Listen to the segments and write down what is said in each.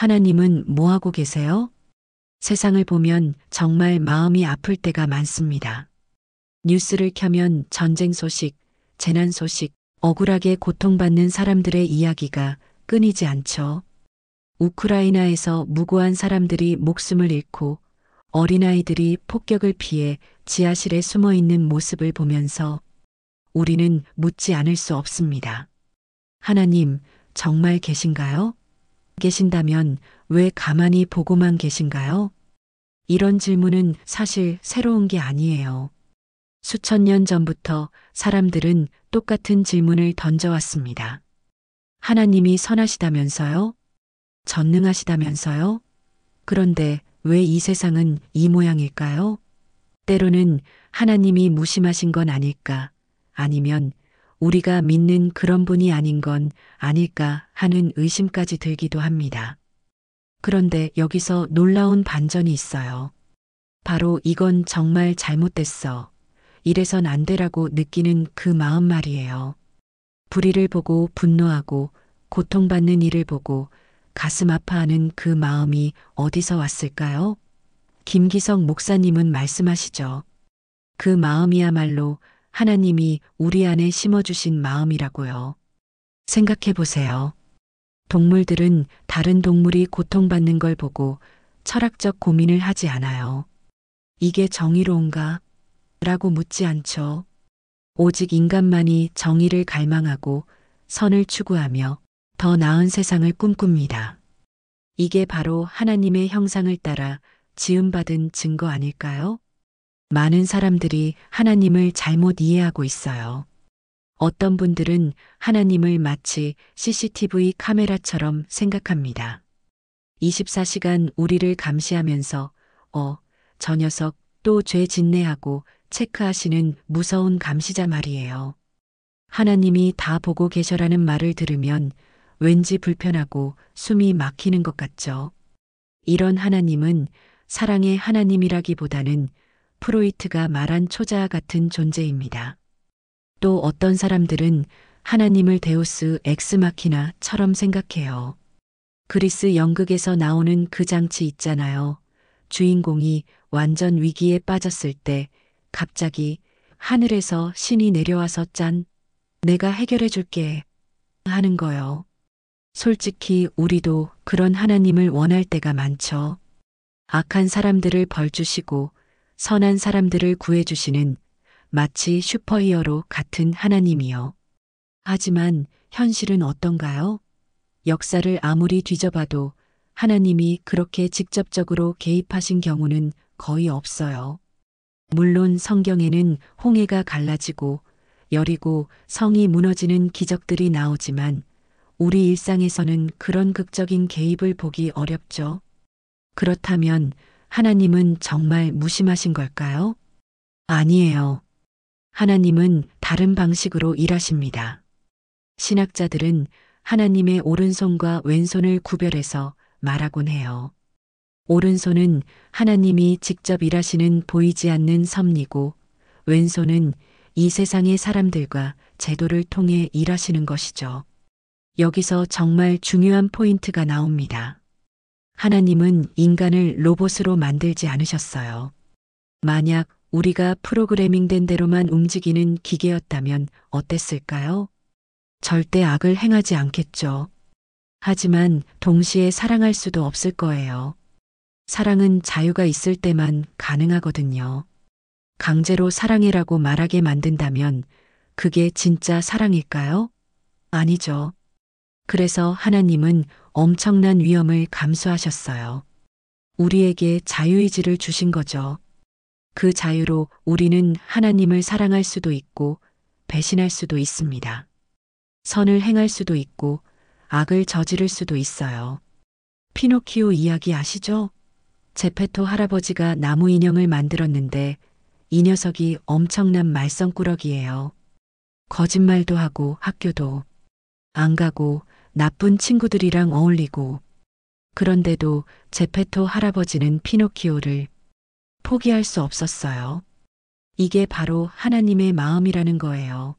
하나님은 뭐 하고 계세요? 세상을 보면 정말 마음이 아플 때가 많습니다. 뉴스를 켜면 전쟁 소식, 재난 소식, 억울하게 고통받는 사람들의 이야기가 끊이지 않죠. 우크라이나에서 무고한 사람들이 목숨을 잃고 어린아이들이 폭격을 피해 지하실에 숨어 있는 모습을 보면서 우리는 묻지 않을 수 없습니다. 하나님, 정말 계신가요? 계신다면 왜 가만히 보고만 계신가요? 이런 질문은 사실 새로운 게 아니에요. 수천 년 전부터 사람들은 똑같은 질문을 던져왔습니다. 하나님이 선하시다면서요? 전능하시다면서요? 그런데 왜 이 세상은 이 모양일까요? 때로는 하나님이 무심하신 건 아닐까, 아니면 우리가 믿는 그런 분이 아닌 건 아닐까 하는 의심까지 들기도 합니다. 그런데 여기서 놀라운 반전이 있어요. 바로 이건 정말 잘못됐어. 이래선 안 되라고 느끼는 그 마음 말이에요. 불의를 보고 분노하고 고통받는 이를 보고 가슴 아파하는 그 마음이 어디서 왔을까요? 김기성 목사님은 말씀하시죠. 그 마음이야말로 하나님이 우리 안에 심어주신 마음이라고요. 생각해 보세요. 동물들은 다른 동물이 고통받는 걸 보고 철학적 고민을 하지 않아요. 이게 정의로운가? 라고 묻지 않죠. 오직 인간만이 정의를 갈망하고 선을 추구하며 더 나은 세상을 꿈꿉니다. 이게 바로 하나님의 형상을 따라 지음받은 증거 아닐까요? 많은 사람들이 하나님을 잘못 이해하고 있어요. 어떤 분들은 하나님을 마치 CCTV 카메라처럼 생각합니다. 24시간 우리를 감시하면서 저 녀석 또 죄 짓네하고 체크하시는 무서운 감시자 말이에요. 하나님이 다 보고 계셔라는 말을 들으면 왠지 불편하고 숨이 막히는 것 같죠. 이런 하나님은 사랑의 하나님이라기보다는 프로이트가 말한 초자아 같은 존재입니다. 또 어떤 사람들은 하나님을 데우스 엑스마키나처럼 생각해요. 그리스 연극에서 나오는 그 장치 있잖아요. 주인공이 완전 위기에 빠졌을 때 갑자기 하늘에서 신이 내려와서 짠, 내가 해결해 줄게 하는 거요. 솔직히 우리도 그런 하나님을 원할 때가 많죠. 악한 사람들을 벌주시고 선한 사람들을 구해주시는 마치 슈퍼히어로 같은 하나님이요. 하지만 현실은 어떤가요? 역사를 아무리 뒤져봐도 하나님이 그렇게 직접적으로 개입하신 경우는 거의 없어요. 물론 성경에는 홍해가 갈라지고 여리고 성이 무너지는 기적들이 나오지만 우리 일상에서는 그런 극적인 개입을 보기 어렵죠. 그렇다면 하나님은 정말 무심하신 걸까요? 아니에요. 하나님은 다른 방식으로 일하십니다. 신학자들은 하나님의 오른손과 왼손을 구별해서 말하곤 해요. 오른손은 하나님이 직접 일하시는 보이지 않는 섭리고 왼손은 이 세상의 사람들과 제도를 통해 일하시는 것이죠. 여기서 정말 중요한 포인트가 나옵니다. 하나님은 인간을 로봇으로 만들지 않으셨어요. 만약 우리가 프로그래밍된 대로만 움직이는 기계였다면 어땠을까요? 절대 악을 행하지 않겠죠. 하지만 동시에 사랑할 수도 없을 거예요. 사랑은 자유가 있을 때만 가능하거든요. 강제로 사랑해라고 말하게 만든다면 그게 진짜 사랑일까요? 아니죠. 그래서 하나님은 엄청난 위험을 감수하셨어요. 우리에게 자유의지를 주신 거죠. 그 자유로 우리는 하나님을 사랑할 수도 있고 배신할 수도 있습니다. 선을 행할 수도 있고 악을 저지를 수도 있어요. 피노키오 이야기 아시죠? 제페토 할아버지가 나무 인형을 만들었는데 이 녀석이 엄청난 말썽꾸러기예요. 거짓말도 하고 학교도 안 가고 나쁜 친구들이랑 어울리고 그런데도 제페토 할아버지는 피노키오를 포기할 수 없었어요. 이게 바로 하나님의 마음이라는 거예요.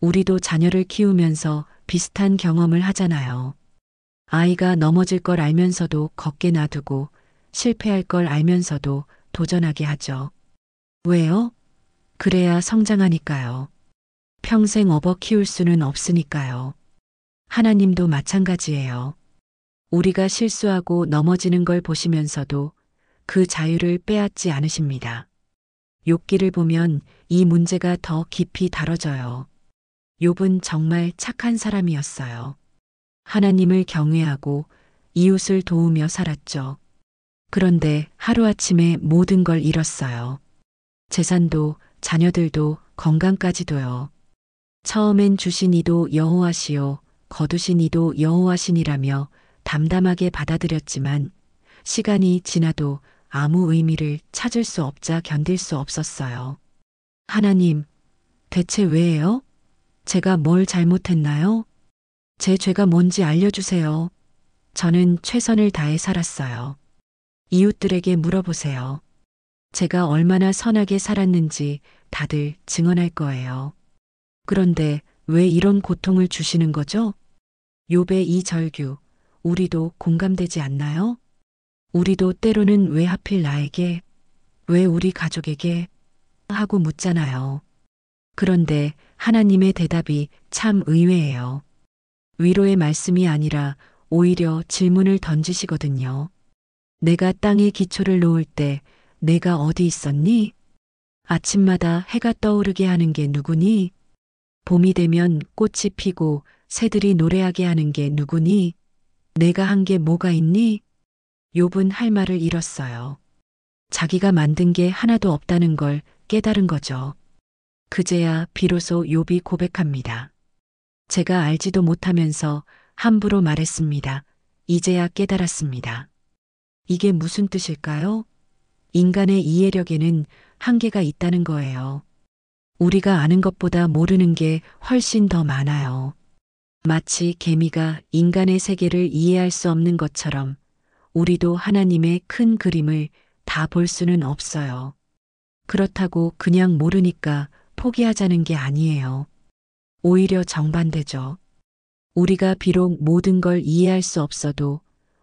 우리도 자녀를 키우면서 비슷한 경험을 하잖아요. 아이가 넘어질 걸 알면서도 걷게 놔두고 실패할 걸 알면서도 도전하게 하죠. 왜요? 그래야 성장하니까요. 평생 업어 키울 수는 없으니까요. 하나님도 마찬가지예요. 우리가 실수하고 넘어지는 걸 보시면서도 그 자유를 빼앗지 않으십니다. 욥기를 보면 이 문제가 더 깊이 다뤄져요. 욥은 정말 착한 사람이었어요. 하나님을 경외하고 이웃을 도우며 살았죠. 그런데 하루아침에 모든 걸 잃었어요. 재산도 자녀들도 건강까지도요. 처음엔 주신 이도 여호와시요 거두신 이도 여호와시니라며 담담하게 받아들였지만 시간이 지나도 아무 의미를 찾을 수 없자 견딜 수 없었어요. 하나님, 대체 왜요? 제가 뭘 잘못했나요? 제 죄가 뭔지 알려주세요. 저는 최선을 다해 살았어요. 이웃들에게 물어보세요. 제가 얼마나 선하게 살았는지 다들 증언할 거예요. 그런데 왜 이런 고통을 주시는 거죠? 욥의 이 절규, 우리도 공감되지 않나요? 우리도 때로는 왜 하필 나에게, 왜 우리 가족에게 하고 묻잖아요. 그런데 하나님의 대답이 참 의외예요. 위로의 말씀이 아니라 오히려 질문을 던지시거든요. 내가 땅에 기초를 놓을 때 내가 어디 있었니? 아침마다 해가 떠오르게 하는 게 누구니? 봄이 되면 꽃이 피고 새들이 노래하게 하는 게 누구니? 내가 한 게 뭐가 있니? 욥은 할 말을 잃었어요. 자기가 만든 게 하나도 없다는 걸 깨달은 거죠. 그제야 비로소 욥이 고백합니다. 제가 알지도 못하면서 함부로 말했습니다. 이제야 깨달았습니다. 이게 무슨 뜻일까요? 인간의 이해력에는 한계가 있다는 거예요. 우리가 아는 것보다 모르는 게 훨씬 더 많아요. 마치 개미가 인간의 세계를 이해할 수 없는 것처럼 우리도 하나님의 큰 그림을 다 볼 수는 없어요. 그렇다고 그냥 모르니까 포기하자는 게 아니에요. 오히려 정반대죠. 우리가 비록 모든 걸 이해할 수 없어도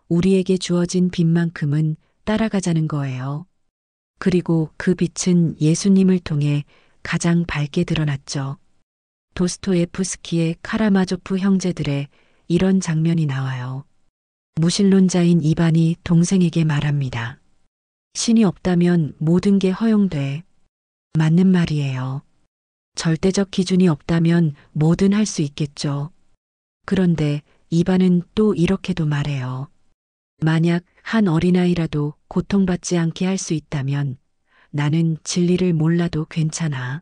우리에게 주어진 빛만큼은 따라가자는 거예요. 그리고 그 빛은 예수님을 통해 가장 밝게 드러났죠. 도스토예프스키의 카라마조프 형제들의 이런 장면이 나와요. 무신론자인 이반이 동생에게 말합니다. 신이 없다면 모든 게 허용돼. 맞는 말이에요. 절대적 기준이 없다면 뭐든 할 수 있겠죠. 그런데 이반은 또 이렇게도 말해요. 만약 한 어린아이라도 고통받지 않게 할 수 있다면 나는 진리를 몰라도 괜찮아.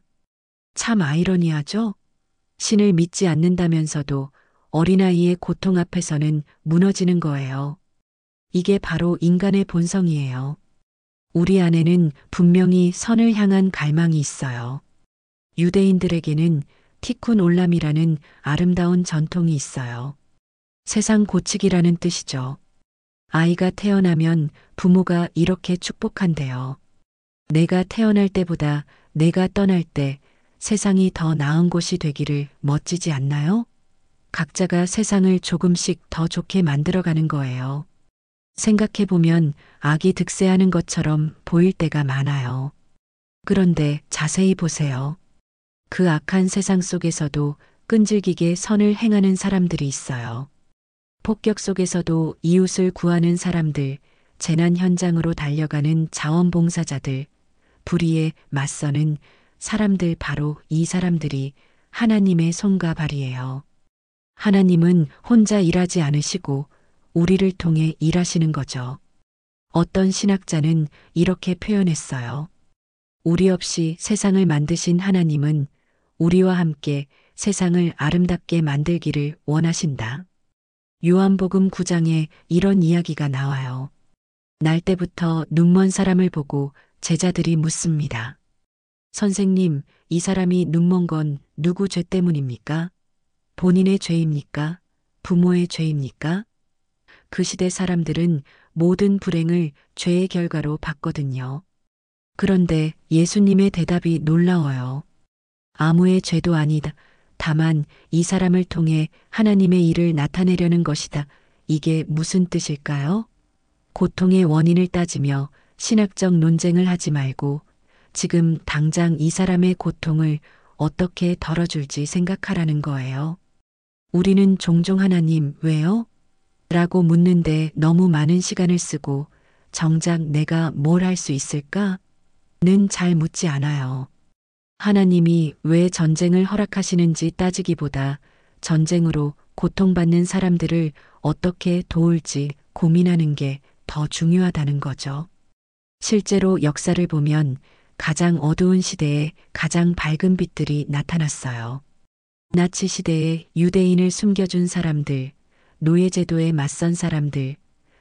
참 아이러니하죠? 신을 믿지 않는다면서도 어린아이의 고통 앞에서는 무너지는 거예요. 이게 바로 인간의 본성이에요. 우리 안에는 분명히 선을 향한 갈망이 있어요. 유대인들에게는 티쿤 올람이라는 아름다운 전통이 있어요. 세상 고치기라는 뜻이죠. 아이가 태어나면 부모가 이렇게 축복한대요. 내가 태어날 때보다 내가 떠날 때 세상이 더 나은 곳이 되기를. 멋지지 않나요? 각자가 세상을 조금씩 더 좋게 만들어가는 거예요. 생각해보면 악이 득세하는 것처럼 보일 때가 많아요. 그런데 자세히 보세요. 그 악한 세상 속에서도 끈질기게 선을 행하는 사람들이 있어요. 폭격 속에서도 이웃을 구하는 사람들, 재난 현장으로 달려가는 자원봉사자들, 불의에 맞서는 사람들, 바로 이 사람들이 하나님의 손과 발이에요. 하나님은 혼자 일하지 않으시고 우리를 통해 일하시는 거죠. 어떤 신학자는 이렇게 표현했어요. 우리 없이 세상을 만드신 하나님은 우리와 함께 세상을 아름답게 만들기를 원하신다. 요한복음 9장에 이런 이야기가 나와요. 날 때부터 눈먼 사람을 보고 제자들이 묻습니다. 선생님, 이 사람이 눈먼 건 누구 죄 때문입니까? 본인의 죄입니까? 부모의 죄입니까? 그 시대 사람들은 모든 불행을 죄의 결과로 봤거든요. 그런데 예수님의 대답이 놀라워요. 아무의 죄도 아니다. 다만 이 사람을 통해 하나님의 일을 나타내려는 것이다. 이게 무슨 뜻일까요? 고통의 원인을 따지며 신학적 논쟁을 하지 말고 지금 당장 이 사람의 고통을 어떻게 덜어줄지 생각하라는 거예요. 우리는 종종 하나님, 왜요? 라고 묻는데 너무 많은 시간을 쓰고 정작 내가 뭘 할 수 있을까? 는 잘 묻지 않아요. 하나님이 왜 전쟁을 허락하시는지 따지기보다 전쟁으로 고통받는 사람들을 어떻게 도울지 고민하는 게 더 중요하다는 거죠. 실제로 역사를 보면 가장 어두운 시대에 가장 밝은 빛들이 나타났어요. 나치 시대에 유대인을 숨겨준 사람들, 노예제도에 맞선 사람들,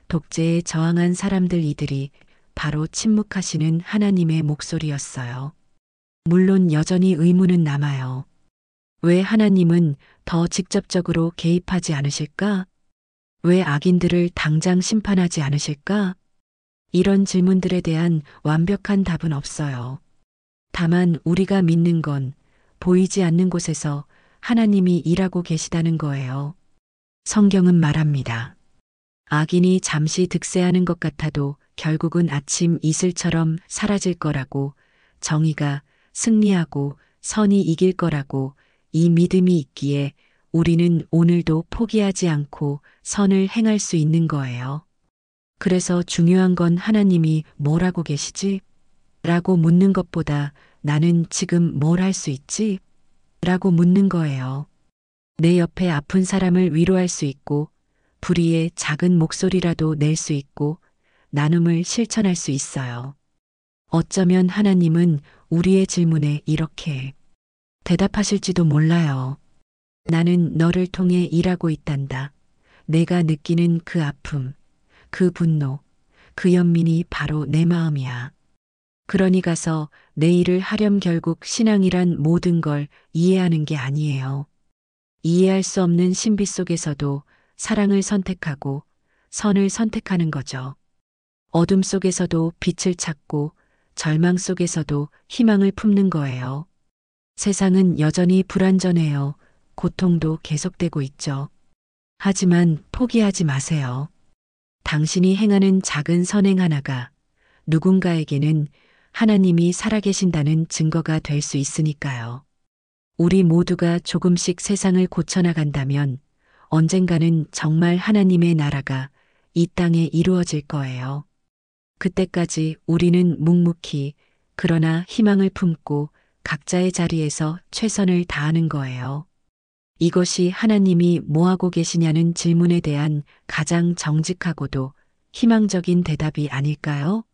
독재에 저항한 사람들 이들이 바로 침묵하시는 하나님의 목소리였어요. 물론 여전히 의문은 남아요. 왜 하나님은 더 직접적으로 개입하지 않으실까? 왜 악인들을 당장 심판하지 않으실까? 이런 질문들에 대한 완벽한 답은 없어요. 다만 우리가 믿는 건 보이지 않는 곳에서 하나님이 일하고 계시다는 거예요. 성경은 말합니다. 악인이 잠시 득세하는 것 같아도 결국은 아침 이슬처럼 사라질 거라고, 정의가 승리하고 선이 이길 거라고 이 믿음이 있기에 우리는 오늘도 포기하지 않고 선을 행할 수 있는 거예요. 그래서 중요한 건 하나님이 뭘 하고 계시지? 라고 묻는 것보다 나는 지금 뭘 할 수 있지? 라고 묻는 거예요. 내 옆에 아픈 사람을 위로할 수 있고, 불의의 작은 목소리라도 낼 수 있고, 나눔을 실천할 수 있어요. 어쩌면 하나님은 우리의 질문에 이렇게 대답하실지도 몰라요. 나는 너를 통해 일하고 있단다. 내가 느끼는 그 아픔, 그 분노, 그 연민이 바로 내 마음이야. 그러니 가서 내 일을 하렴. 결국 신앙이란 모든 걸 이해하는 게 아니에요. 이해할 수 없는 신비 속에서도 사랑을 선택하고 선을 선택하는 거죠. 어둠 속에서도 빛을 찾고 절망 속에서도 희망을 품는 거예요. 세상은 여전히 불완전해요. 고통도 계속되고 있죠. 하지만 포기하지 마세요. 당신이 행하는 작은 선행 하나가 누군가에게는 하나님이 살아계신다는 증거가 될 수 있으니까요. 우리 모두가 조금씩 세상을 고쳐나간다면 언젠가는 정말 하나님의 나라가 이 땅에 이루어질 거예요. 그때까지 우리는 묵묵히 그러나 희망을 품고 각자의 자리에서 최선을 다하는 거예요. 이것이 하나님이 뭐하고 계시냐는 질문에 대한 가장 정직하고도 희망적인 대답이 아닐까요?